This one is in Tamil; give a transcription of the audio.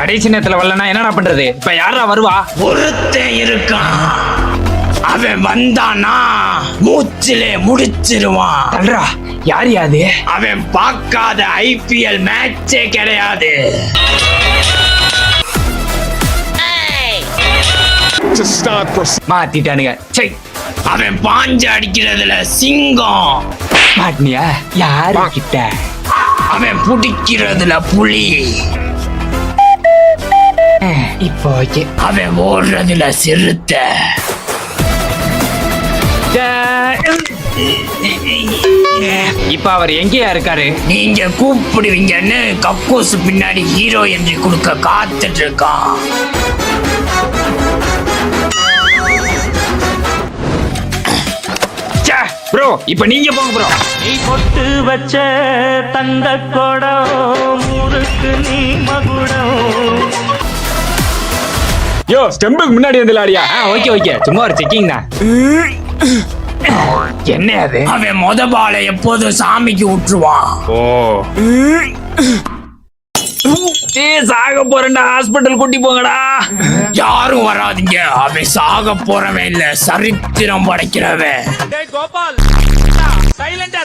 கடைசி நேரத்துல வரலன்னா என்னடா பண்றது? இப்ப யாரா வருவா? ஒருத்தன் இருக்கான், அவன் வந்தானா மூச்சிலே முடிச்சிருவான். தல்றா, யார் யாது? அவன் பார்க்காத ஐபிஎல் மேட்சே கிடையாது. மாத்திட்டானுங்க. சரி, அவன் பாஞ்சு அடிக்கிறதுல சிங்கம், மாட்டினியா? யாரு கிட்ட? அவன் புடிக்கிறதுல புலி, இப்போ ஓகே. அவன் ஓடுறதுல சிறுத்தை. இப்ப அவர் எங்கேயா இருக்காரு? நீங்க கூப்பிடுவீங்கன்னு கக்கூசு பின்னாடி ஹீரோ என்று கொடுக்க காத்துட்டு இருக்கான். ப்ரோ, இப்ப நீங்க போங்க ப்ரோ. நீ பொட்டு வச்ச தங்க கொடம் ஊருக்கு நீ மகுடம். யோ, ஸ்டெம்புக்கு முன்னாடி வந்து ஆடியா? ஓகே ஓகே, சும்மா ஒரு செக்கிங் தான். என்ன அது? அவன் மொத பாலை எப்போதும் சாமிக்கு விட்டுருவான். ஓ, சாக போறேன்டா, ஹாஸ்பிட்டல் கூட்டி போங்கடா. யாரும் வராதீங்க, அவன் சாக போறவன் இல்ல, சரித்திரம் படைக்கிறவன். கோபால் சைலண்டா